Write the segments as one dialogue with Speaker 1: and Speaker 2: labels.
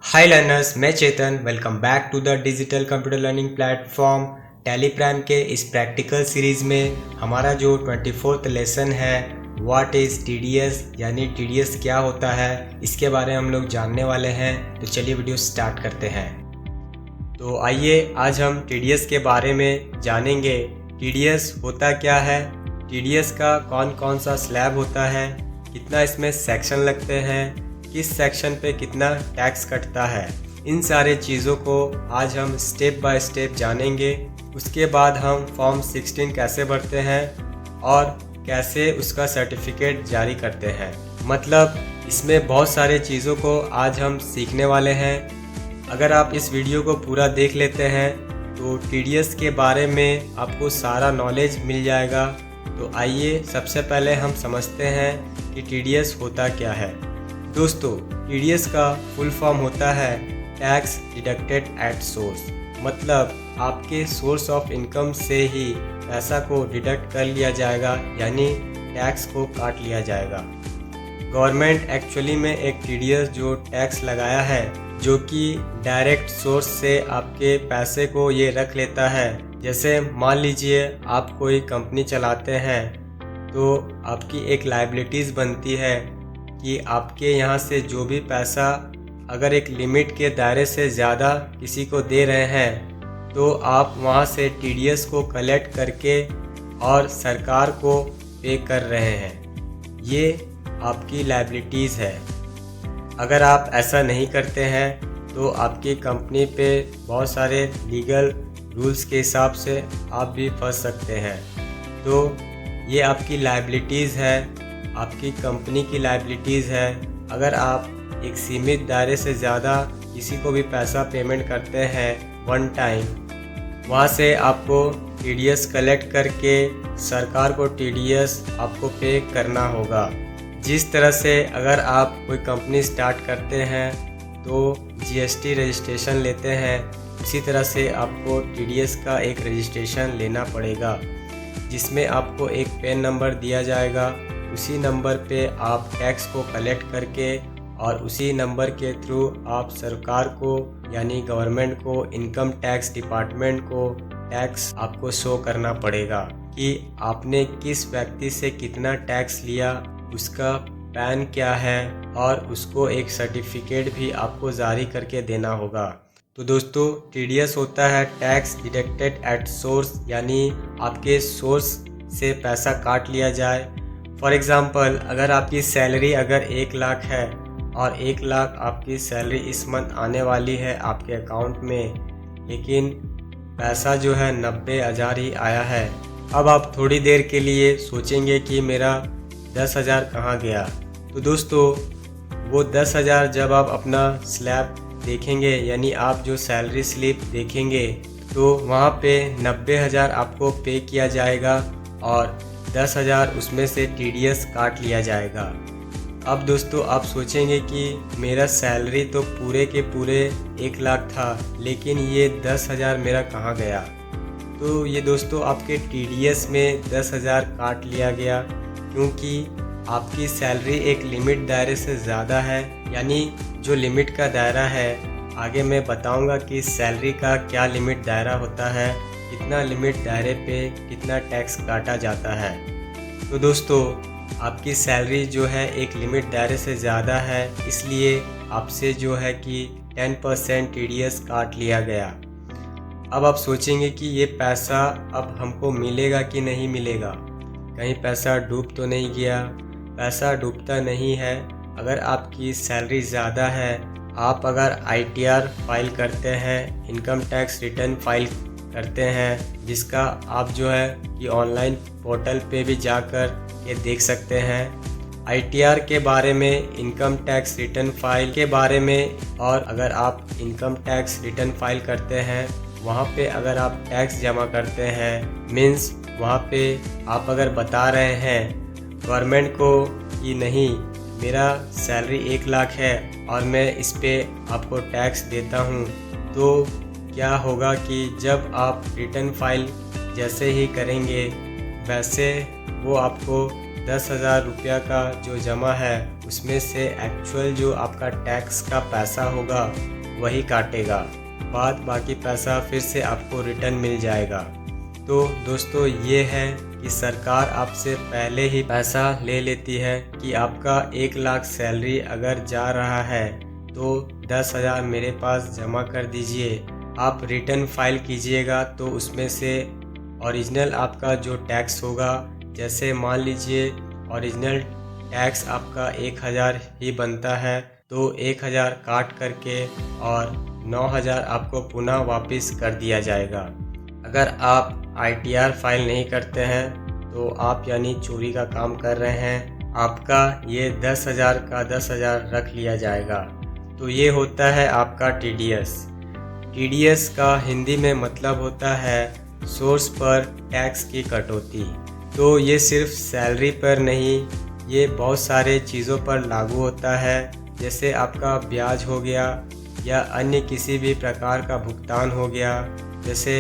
Speaker 1: हाय learners, मैं Chetan. Welcome back to the digital computer learning platform Tally Prime के इस practical series में हमारा जो 24th लेसन है व्हाट इज़ टीडीएस यानी टीडीएस क्या होता है, इसके बारे में हम लोग जानने वाले हैं। तो चलिए वीडियो स्टार्ट करते हैं। तो आइए आज हम टीडीएस के बारे में जानेंगे। टीडीएस होता क्या है, टीडीएस का कौन कौन सा स्लैब होता है, कितना इसमें सेक्शन लगते हैं, किस सेक्शन पे कितना टैक्स कटता है, इन सारे चीज़ों को आज हम स्टेप बाय स्टेप जानेंगे। उसके बाद हम फॉर्म 16 कैसे भरते हैं और कैसे उसका सर्टिफिकेट जारी करते हैं। मतलब इसमें बहुत सारे चीज़ों को आज हम सीखने वाले हैं। अगर आप इस वीडियो को पूरा देख लेते हैं तो टीडीएस के बारे में आपको सारा नॉलेज मिल जाएगा। तो आइए सबसे पहले हम समझते हैं कि टीडीएस होता क्या है। दोस्तों, टीडीएस का फुल फॉर्म होता है टैक्स डिडक्टेड एट सोर्स। मतलब आपके सोर्स ऑफ इनकम से ही पैसा को डिडक्ट कर लिया जाएगा, यानी टैक्स को काट लिया जाएगा। गवर्नमेंट एक्चुअली में एक टीडीएस जो टैक्स लगाया है, जो कि डायरेक्ट सोर्स से आपके पैसे को ये रख लेता है। जैसे मान लीजिए आप कोई कंपनी चलाते हैं तो आपकी एक लायबिलिटीज़ बनती है कि आपके यहाँ से जो भी पैसा अगर एक लिमिट के दायरे से ज़्यादा किसी को दे रहे हैं तो आप वहाँ से टीडीएस को कलेक्ट करके और सरकार को पे कर रहे हैं। ये आपकी लायबिलिटीज़ है। अगर आप ऐसा नहीं करते हैं तो आपकी कंपनी पे बहुत सारे लीगल रूल्स के हिसाब से आप भी फंस सकते हैं। तो ये आपकी लायबिलिटीज़ है, आपकी कंपनी की लायबिलिटीज़ है। अगर आप एक सीमित दायरे से ज़्यादा किसी को भी पैसा पेमेंट करते हैं वन टाइम, वहाँ से आपको टीडीएस कलेक्ट करके सरकार को टीडीएस आपको पे करना होगा। जिस तरह से अगर आप कोई कंपनी स्टार्ट करते हैं तो जीएसटी रजिस्ट्रेशन लेते हैं, इसी तरह से आपको टीडीएस का एक रजिस्ट्रेशन लेना पड़ेगा, जिसमें आपको एक पैन नंबर दिया जाएगा। उसी नंबर पे आप टैक्स को कलेक्ट करके और उसी नंबर के थ्रू आप सरकार को यानी गवर्नमेंट को, इनकम टैक्स डिपार्टमेंट को टैक्स आपको शो करना पड़ेगा कि आपने किस व्यक्ति से कितना टैक्स लिया, उसका पैन क्या है, और उसको एक सर्टिफिकेट भी आपको जारी करके देना होगा। तो दोस्तों, टीडीएस होता है टैक्स डिडक्टेड एट सोर्स, यानी आपके सोर्स से पैसा काट लिया जाए। फॉर एग्ज़ाम्पल, अगर आपकी सैलरी अगर 1 लाख है और 1 लाख आपकी सैलरी इस मंथ आने वाली है आपके अकाउंट में, लेकिन पैसा जो है 90,000 ही आया है। अब आप थोड़ी देर के लिए सोचेंगे कि मेरा 10,000 कहाँ गया। तो दोस्तों, वो 10,000 जब आप अपना स्लैब देखेंगे, यानी आप जो सैलरी स्लिप देखेंगे, तो वहाँ पे 90,000 आपको पे किया जाएगा और 10,000 उसमें से टीडीएस काट लिया जाएगा। अब दोस्तों, आप सोचेंगे कि मेरा सैलरी तो पूरे के पूरे 1 लाख था, लेकिन ये 10,000 मेरा कहाँ गया। तो ये दोस्तों आपके टीडीएस में 10,000 काट लिया गया, क्योंकि आपकी सैलरी एक लिमिट दायरे से ज़्यादा है। यानी जो लिमिट का दायरा है, आगे मैं बताऊंगा कि सैलरी का क्या लिमिट दायरा होता है, कितना लिमिट दायरे पे कितना टैक्स काटा जाता है। तो दोस्तों, आपकी सैलरी जो है एक लिमिट दायरे से ज़्यादा है, इसलिए आपसे जो है कि 10% टीडीएस काट लिया गया। अब आप सोचेंगे कि ये पैसा अब हमको मिलेगा कि नहीं मिलेगा, कहीं पैसा डूब तो नहीं गया। पैसा डूबता नहीं है। अगर आपकी सैलरी ज़्यादा है, आप अगर आईटीआर फाइल करते हैं, इनकम टैक्स रिटर्न फाइल करते हैं, जिसका आप जो है कि ऑनलाइन पोर्टल पे भी जाकर ये देख सकते हैं आईटीआर के बारे में, इनकम टैक्स रिटर्न फाइल के बारे में। और अगर आप इनकम टैक्स रिटर्न फाइल करते हैं, वहाँ पे अगर आप टैक्स जमा करते हैं, मीन्स वहाँ पे आप अगर बता रहे हैं गवर्नमेंट को कि नहीं, मेरा सैलरी 1 लाख है और मैं इस पे आपको टैक्स देता हूँ, तो क्या होगा कि जब आप रिटर्न फाइल जैसे ही करेंगे, वैसे वो आपको 10,000 रुपया का जो जमा है उसमें से एक्चुअल जो आपका टैक्स का पैसा होगा वही काटेगा, बाद बाकी पैसा फिर से आपको रिटर्न मिल जाएगा। तो दोस्तों ये है कि सरकार आपसे पहले ही पैसा ले लेती है कि आपका 1 लाख सैलरी अगर जा रहा है तो 10,000 मेरे पास जमा कर दीजिए। आप रिटर्न फाइल कीजिएगा तो उसमें से ओरिजिनल आपका जो टैक्स होगा, जैसे मान लीजिए ओरिजिनल टैक्स आपका 1,000 ही बनता है तो 1,000 काट करके और 9,000 आपको पुनः वापस कर दिया जाएगा। अगर आप ITR फाइल नहीं करते हैं तो आप यानी चोरी का काम कर रहे हैं, आपका ये 10,000 का 10,000 रख लिया जाएगा। तो ये होता है आपका TDS। TDS का हिंदी में मतलब होता है सोर्स पर टैक्स की कटौती। तो ये सिर्फ सैलरी पर नहीं, ये बहुत सारे चीज़ों पर लागू होता है, जैसे आपका ब्याज हो गया या अन्य किसी भी प्रकार का भुगतान हो गया। जैसे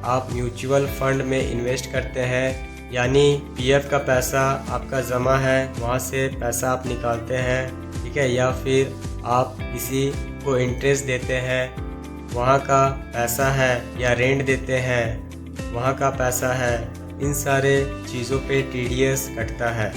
Speaker 1: आप म्यूचुअल फंड में इन्वेस्ट करते हैं, यानी PF का पैसा आपका जमा है, वहाँ से पैसा आप निकालते हैं, ठीक है, या फिर आप किसी को इंटरेस्ट देते हैं, वहाँ का पैसा है, या रेंट देते हैं, वहाँ का पैसा है। इन सारे चीज़ों पे TDS कटता है।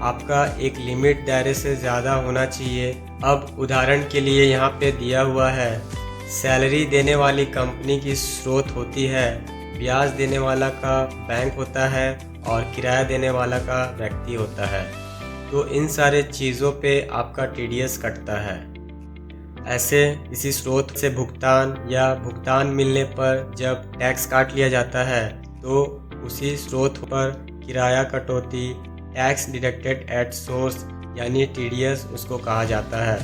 Speaker 1: आपका एक लिमिट दायरे से ज़्यादा होना चाहिए। अब उदाहरण के लिए यहाँ पे दिया हुआ है, सैलरी देने वाली कंपनी की स्रोत होती है, ब्याज देने वाला का बैंक होता है और किराया देने वाला का व्यक्ति होता है। तो इन सारे चीज़ों पे आपका TDS कटता है। ऐसे किसी स्रोत से भुगतान या भुगतान मिलने पर जब टैक्स काट लिया जाता है तो उसी स्रोत पर किराया कटौती, टैक्स डिडक्टेड एट सोर्स यानी TDS उसको कहा जाता है।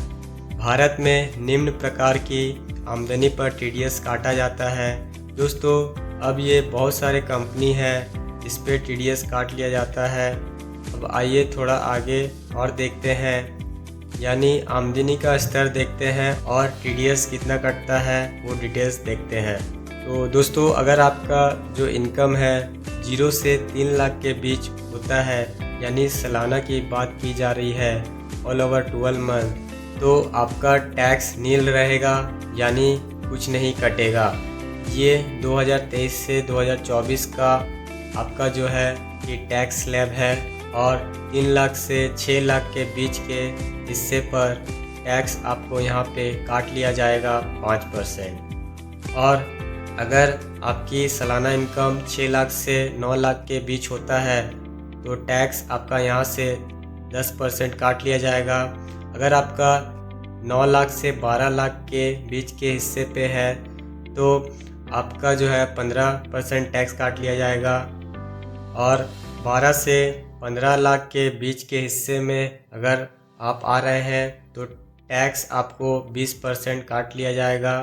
Speaker 1: भारत में निम्न प्रकार की आमदनी पर TDS काटा जाता है। दोस्तों अब ये बहुत सारे कंपनी है इस पे TDS काट लिया जाता है। अब आइए थोड़ा आगे और देखते हैं, यानी आमदनी का स्तर देखते हैं और TDS कितना कटता है वो डिटेल्स देखते हैं। तो दोस्तों अगर आपका जो इनकम है 0 से 3 लाख के बीच होता है, यानी सालाना की बात की जा रही है, ऑल ओवर 12 मंथ, तो आपका टैक्स नील रहेगा, यानी कुछ नहीं कटेगा। ये 2023 से 2024 का आपका जो है कि टैक्स स्लैब है और 3 लाख से 6 लाख के बीच के हिस्से पर टैक्स आपको यहाँ पे काट लिया जाएगा 5%। और अगर आपकी सालाना इनकम 6 लाख से 9 लाख के बीच होता है तो टैक्स आपका यहाँ से 10% काट लिया जाएगा। अगर आपका 9 लाख से 12 लाख के बीच के हिस्से पे है तो आपका जो है 15% टैक्स काट लिया जाएगा। और 12 से 15 लाख के बीच के हिस्से में अगर आप आ रहे हैं तो टैक्स आपको 20% काट लिया जाएगा।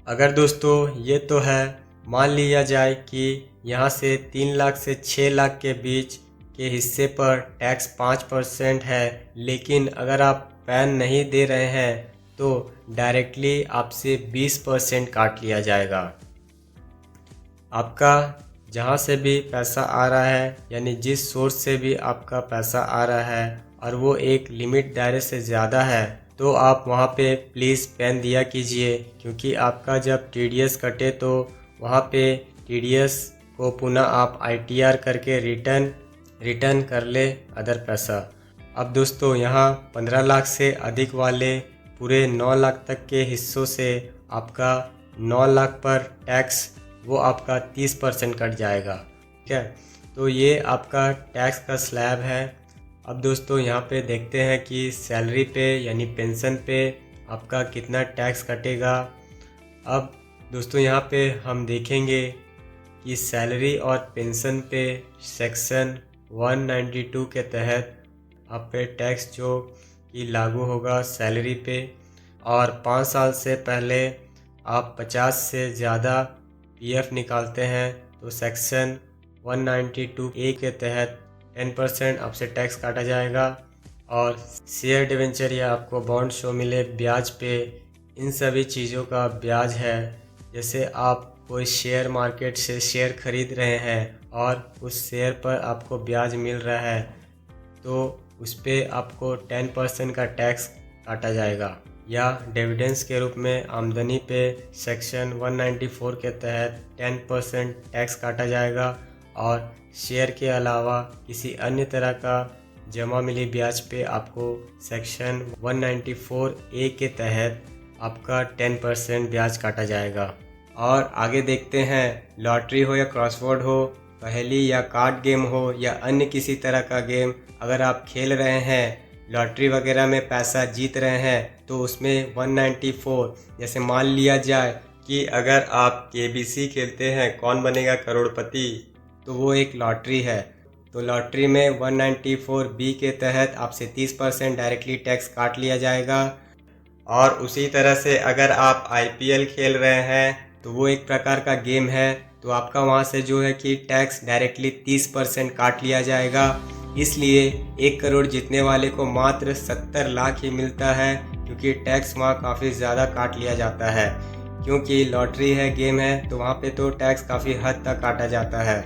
Speaker 1: अगर दोस्तों ये तो है, मान लिया जाए कि यहाँ से 3 लाख से 6 लाख के बीच के हिस्से पर टैक्स 5% है, लेकिन अगर आप पैन नहीं दे रहे हैं तो डायरेक्टली आपसे 20% काट लिया जाएगा। आपका जहाँ से भी पैसा आ रहा है, यानी जिस सोर्स से भी आपका पैसा आ रहा है और वो एक लिमिट दायरे से ज़्यादा है, तो आप वहाँ पे प्लीज़ पैन दिया कीजिए, क्योंकि आपका जब TDS कटे तो वहाँ पे TDS को पुनः आप ITR करके रिटर्न कर ले अदर पैसा। अब दोस्तों यहाँ 15 लाख से अधिक वाले पूरे 9 लाख तक के हिस्सों से आपका 9 लाख पर टैक्स वो आपका 30% कट जाएगा, ठीक है। तो ये आपका टैक्स का स्लैब है। अब दोस्तों यहाँ पे देखते हैं कि सैलरी पे यानी पेंशन पे आपका कितना टैक्स कटेगा। अब दोस्तों यहाँ पे हम देखेंगे कि सैलरी और पेंशन पे सेक्शन 192 के तहत आप पे टैक्स जो कि लागू होगा सैलरी पे, और 5 साल से पहले आप 50 से ज़्यादा PF निकालते हैं तो सेक्शन 192A के तहत 10% आपसे टैक्स काटा जाएगा। और शेयर डिवेंचर या आपको बॉन्ड शो मिले ब्याज पे, इन सभी चीज़ों का ब्याज है। जैसे आप कोई शेयर मार्केट से शेयर खरीद रहे हैं और उस शेयर पर आपको ब्याज मिल रहा है तो उस पर आपको 10% का टैक्स काटा जाएगा। या डिविडेंड्स के रूप में आमदनी पे सेक्शन 194 के तहत 10% टैक्स काटा जाएगा और शेयर के अलावा किसी अन्य तरह का जमा मिली ब्याज पे आपको सेक्शन 194A के तहत आपका 10% ब्याज काटा जाएगा। और आगे देखते हैं, लॉटरी हो या क्रॉसवर्ड हो, पहेली या कार्ड गेम हो या अन्य किसी तरह का गेम अगर आप खेल रहे हैं, लॉटरी वगैरह में पैसा जीत रहे हैं तो उसमें 194, जैसे मान लिया जाए कि अगर आप KBC खेलते हैं कौन बनेगा करोड़पति, तो वो एक लॉटरी है। तो लॉटरी में 194B के तहत आपसे 30% डायरेक्टली टैक्स काट लिया जाएगा। और उसी तरह से अगर आप IPL खेल रहे हैं तो वो एक प्रकार का गेम है, तो आपका वहाँ से जो है कि टैक्स डायरेक्टली 30% काट लिया जाएगा। इसलिए 1 करोड़ जीतने वाले को मात्र 70 लाख ही मिलता है, क्योंकि टैक्स वहाँ काफ़ी ज़्यादा काट लिया जाता है। क्योंकि लॉटरी है, गेम है, तो वहाँ पे तो टैक्स काफ़ी हद तक काटा जाता है।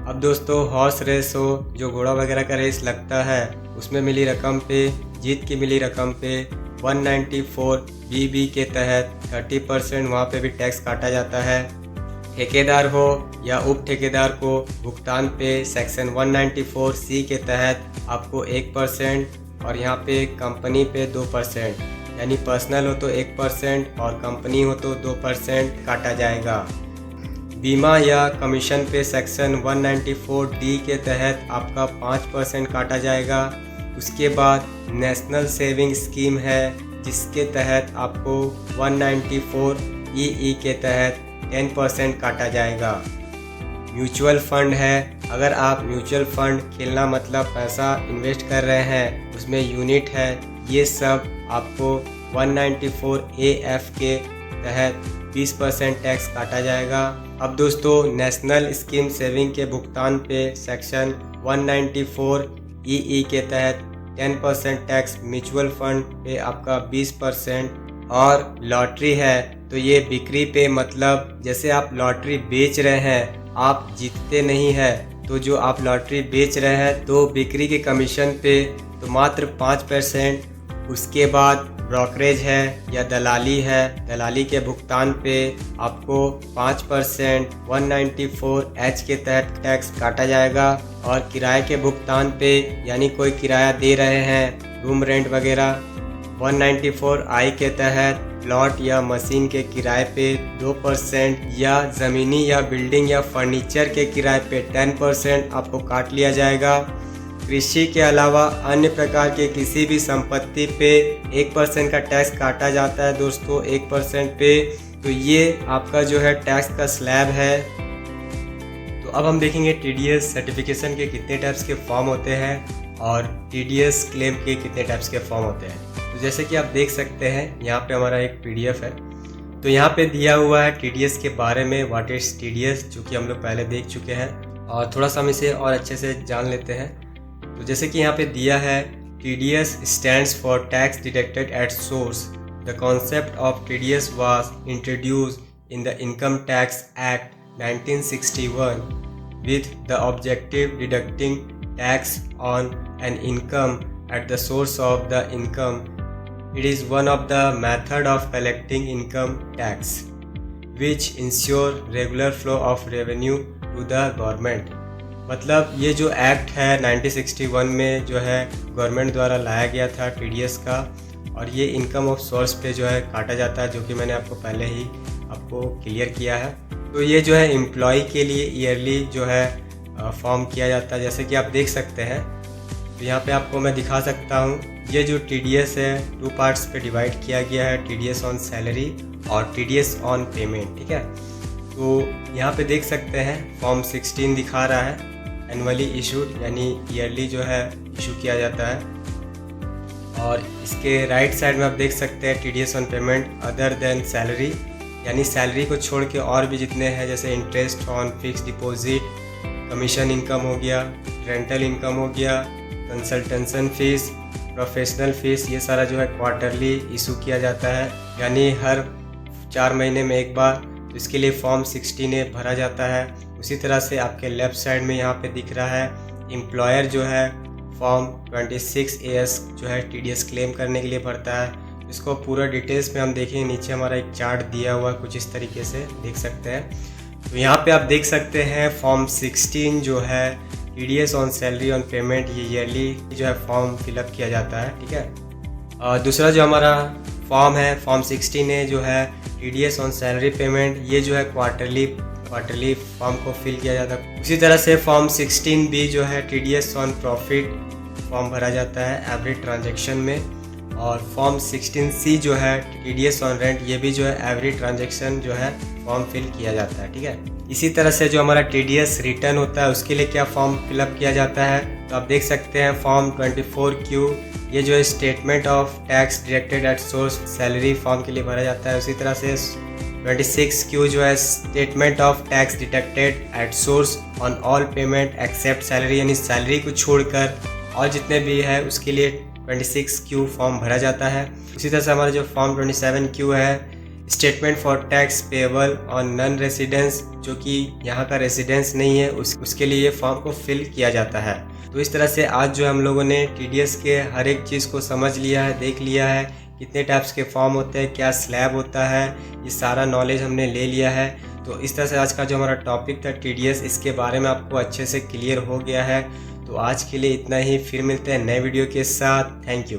Speaker 1: अब दोस्तों, हॉर्स रेस हो, जो घोड़ा वगैरह का रेस लगता है, उसमें मिली रकम पे, जीत की मिली रकम पे 194BB के तहत 30% वहाँ पे भी टैक्स काटा जाता है। ठेकेदार हो या उप ठेकेदार को भुगतान पे सेक्शन 194C के तहत आपको 1% और यहाँ पे कंपनी पे 2%, यानी पर्सनल हो तो 1% और कंपनी हो तो 2% काटा जाएगा। बीमा या कमीशन पे सेक्शन 194D के तहत आपका 5% काटा जाएगा। उसके बाद नेशनल सेविंग स्कीम है, जिसके तहत आपको 194EE के तहत 10% काटा जाएगा। म्यूचुअल फंड है, अगर आप म्यूचुअल फंड खेलना मतलब पैसा इन्वेस्ट कर रहे हैं, उसमें यूनिट है, ये सब आपको 194AF के तहत 20% टैक्स काटा जाएगा। अब दोस्तों, नेशनल स्कीम सेविंग के भुगतान पे सेक्शन 194EE के तहत 10% टैक्स, म्यूचुअल फंड पे आपका 20%। और लॉटरी है तो ये बिक्री पे, मतलब जैसे आप लॉटरी बेच रहे हैं, आप जीतते नहीं हैं, तो जो आप लॉटरी बेच रहे हैं तो बिक्री के कमीशन पे तो मात्र 5%। उसके बाद ब्रोकरेज है या दलाली है, दलाली के भुगतान पे आपको 5% 194H के तहत टैक्स काटा जाएगा। और किराए के भुगतान पे, यानी कोई किराया दे रहे हैं, रूम रेंट वगैरह, 194I के तहत प्लॉट या मशीन के किराए पे 2% या ज़मीनी या बिल्डिंग या फर्नीचर के किराए पे 10% आपको काट लिया जाएगा। कृषि के अलावा अन्य प्रकार के किसी भी संपत्ति पे 1% का टैक्स काटा जाता है दोस्तों, 1% पे। तो ये आपका जो है टैक्स का स्लैब है। तो अब हम देखेंगे TDS सर्टिफिकेशन के कितने टाइप्स के फॉर्म होते हैं और TDS क्लेम के कितने टाइप्स के फॉर्म होते हैं। तो जैसे कि आप देख सकते हैं, यहाँ पे हमारा एक PDF है, तो यहाँ पे दिया हुआ है TDS के बारे में, व्हाट इज TDS, जो कि हम लोग पहले देख चुके हैं और थोड़ा सा हम इसे और अच्छे से जान लेते हैं। तो जैसे कि यहाँ पे दिया है, TDS stands for tax deducted at source. The concept of TDS was introduced in the Income Tax Act 1961 with the objective deducting tax on an income at the source of the income. It is one of the method of collecting income tax which ensure regular flow of revenue to the government. मतलब ये जो act है 1961 में जो है government द्वारा लाया गया था TDS का, और ये इनकम ऑफ सोर्स पे जो है काटा जाता है, जो कि मैंने आपको पहले ही आपको क्लियर किया है। तो ये जो है एम्प्लॉय के लिए ईयरली जो है फॉर्म किया जाता है, जैसे कि आप देख सकते हैं। तो यहाँ पे आपको मैं दिखा सकता हूँ, ये जो TDS है 2 पार्ट्स पे डिवाइड किया गया है, TDS ऑन सैलरी और TDS ऑन पेमेंट, ठीक है। तो यहाँ पे देख सकते हैं फॉर्म 16 दिखा रहा है, एनुअली इशूड, यानी ईयरली जो है इशू किया जाता है। और इसके राइट साइड में आप देख सकते हैं TDS on payment other than salary, यानी सैलरी को छोड़ के और भी जितने हैं, जैसे interest on fix deposit, commission income हो गया, रेंटल इनकम हो गया, कंसल्टेंसन फीस, प्रोफेशनल फीस, ये सारा जो है क्वार्टरली इशू किया जाता है, यानी हर 4 महीने में एक बार। तो इसके लिए फॉर्म 16A भरा जाता है। उसी तरह से आपके लेफ़्ट साइड में यहाँ पे दिख रहा है, एम्प्लॉयर जो है फॉर्म 26AS जो है TDS क्लेम करने के लिए भरता है। इसको पूरा डिटेल्स में हम देखेंगे। नीचे हमारा एक चार्ट दिया हुआ है, कुछ इस तरीके से देख सकते हैं। तो यहाँ पे आप देख सकते हैं फॉर्म 16 जो है TDS on salary on payment, ये ईयरली जो है फॉर्म फिलअप किया जाता है, ठीक है। दूसरा जो हमारा फॉर्म है फॉर्म 16A जो है TDS ऑन सैलरी पेमेंट, ये जो है क्वार्टरली फॉर्म को फिल किया जाता है। उसी तरह से फॉर्म 16B जो है TDS ऑन प्रॉफिट फॉर्म भरा जाता है एवरी ट्रांजेक्शन में। और फॉर्म 16C जो है TDS ऑन रेंट, ये भी जो है एवरी ट्रांजेक्शन जो है फॉर्म फिल किया जाता है, ठीक है। इसी तरह से जो हमारा TDS रिटर्न होता है उसके लिए क्या फॉर्म फिलअप किया जाता है, तो आप देख सकते हैं फॉर्म 24Q, ये जो है statement of tax deducted at source salary form के लिए भरा जाता है। उसी तरह से 26Q जो है statement of tax deducted at source on all payment except salary, यानी सैलरी को छोड़कर और जितने भी है उसके लिए 26Q फॉर्म भरा जाता है। उसी तरह से हमारा जो फॉर्म 27Q है statement for tax payable on non residence, जो कि यहाँ का रेसिडेंस नहीं है उसके लिए ये फॉर्म को फिल किया जाता है। तो इस तरह से आज जो हम लोगों ने TDS के हर एक चीज़ को समझ लिया है, देख लिया है, कितने टाइप्स के फॉर्म होते हैं, क्या स्लैब होता है, ये सारा नॉलेज हमने ले लिया है। तो इस तरह से आज का जो हमारा टॉपिक था TDS, इसके बारे में आपको अच्छे से क्लियर हो गया है। तो आज के लिए इतना ही, फिर मिलते हैं नए वीडियो के साथ। Thank you.